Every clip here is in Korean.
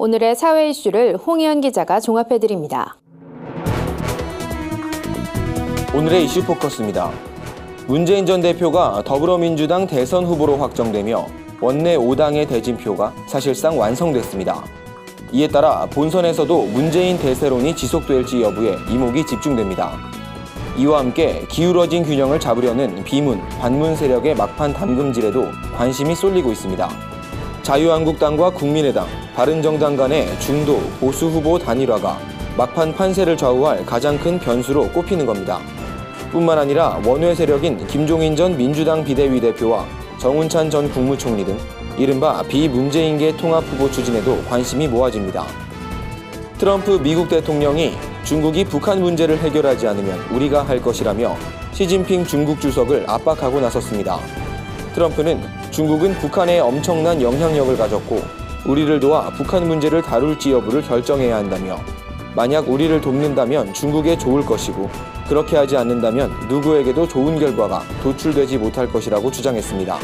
오늘의 사회 이슈를 홍희연 기자가 종합해드립니다. 오늘의 이슈 포커스입니다. 문재인 전 대표가 더불어민주당 대선 후보로 확정되며 원내 5당의 대진표가 사실상 완성됐습니다. 이에 따라 본선에서도 문재인 대세론이 지속될지 여부에 이목이 집중됩니다. 이와 함께 기울어진 균형을 잡으려는 비문, 반문 세력의 막판 담금질에도 관심이 쏠리고 있습니다. 자유한국당과 국민의당, 바른정당 간의 중도, 보수 후보 단일화가 막판 판세를 좌우할 가장 큰 변수로 꼽히는 겁니다. 뿐만 아니라 원외 세력인 김종인 전 민주당 비대위 대표와 정운찬 전 국무총리 등 이른바 비문재인계 통합 후보 추진에도 관심이 모아집니다. 트럼프 미국 대통령이 중국이 북한 문제를 해결하지 않으면 우리가 할 것이라며 시진핑 중국 주석을 압박하고 나섰습니다. 트럼프는 중국은 북한에 엄청난 영향력을 가졌고 우리를 도와 북한 문제를 다룰지 여부를 결정해야 한다며 만약 우리를 돕는다면 중국에 좋을 것이고 그렇게 하지 않는다면 누구에게도 좋은 결과가 도출되지 못할 것이라고 주장했습니다.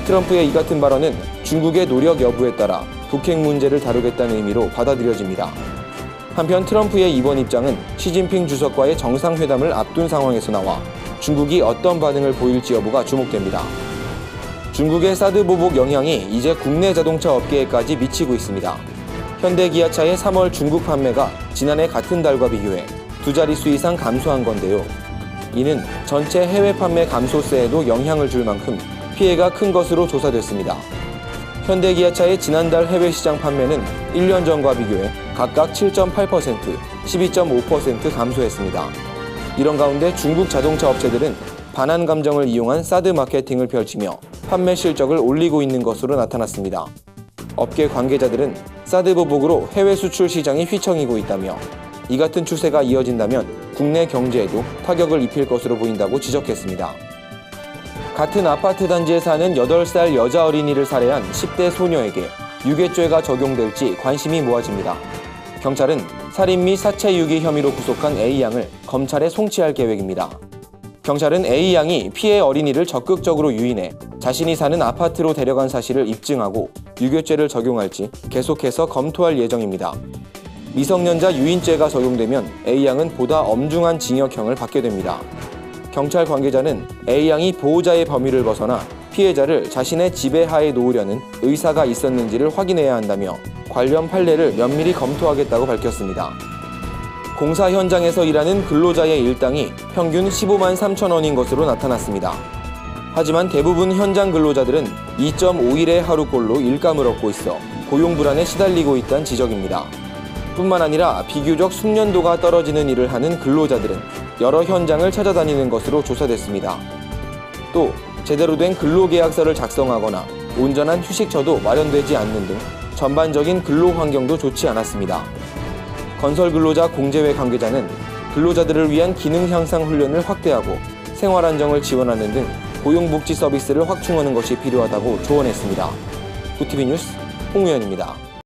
트럼프의 이 같은 발언은 중국의 노력 여부에 따라 북핵 문제를 다루겠다는 의미로 받아들여집니다. 한편 트럼프의 이번 입장은 시진핑 주석과의 정상회담을 앞둔 상황에서 나와 중국이 어떤 반응을 보일지 여부가 주목됩니다. 중국의 사드 보복 영향이 이제 국내 자동차 업계에까지 미치고 있습니다. 현대기아차의 3월 중국 판매가 지난해 같은 달과 비교해 두 자릿수 이상 감소한 건데요. 이는 전체 해외 판매 감소세에도 영향을 줄 만큼 피해가 큰 것으로 조사됐습니다. 현대기아차의 지난달 해외 시장 판매는 1년 전과 비교해 각각 7.8%, 12.5% 감소했습니다. 이런 가운데 중국 자동차 업체들은 반한 감정을 이용한 사드 마케팅을 펼치며 판매 실적을 올리고 있는 것으로 나타났습니다. 업계 관계자들은 사드 보복으로 해외 수출 시장이 휘청이고 있다며 이 같은 추세가 이어진다면 국내 경제에도 타격을 입힐 것으로 보인다고 지적했습니다. 같은 아파트 단지에 사는 8살 여자 어린이를 살해한 10대 소녀에게 유괴죄가 적용될지 관심이 모아집니다. 경찰은 살인 및 사체 유기 혐의로 구속한 A양을 검찰에 송치할 계획입니다. 경찰은 A양이 피해 어린이를 적극적으로 유인해 자신이 사는 아파트로 데려간 사실을 입증하고 유괴죄를 적용할지 계속해서 검토할 예정입니다. 미성년자 유인죄가 적용되면 A양은 보다 엄중한 징역형을 받게 됩니다. 경찰 관계자는 A양이 보호자의 범위를 벗어나 피해자를 자신의 지배하에 놓으려는 의사가 있었는지를 확인해야 한다며 관련 판례를 면밀히 검토하겠다고 밝혔습니다. 공사 현장에서 일하는 근로자의 일당이 평균 15만 3천 원인 것으로 나타났습니다. 하지만 대부분 현장 근로자들은 2.5일의 하루꼴로 일감을 얻고 있어 고용 불안에 시달리고 있다는 지적입니다. 뿐만 아니라 비교적 숙련도가 떨어지는 일을 하는 근로자들은 여러 현장을 찾아다니는 것으로 조사됐습니다. 또 제대로 된 근로계약서를 작성하거나 온전한 휴식처도 마련되지 않는 등 전반적인 근로 환경도 좋지 않았습니다. 건설근로자 공제회 관계자는 근로자들을 위한 기능 향상 훈련을 확대하고 생활 안정을 지원하는 등 고용복지 서비스를 확충하는 것이 필요하다고 조언했습니다. 구티비 뉴스 홍유연입니다.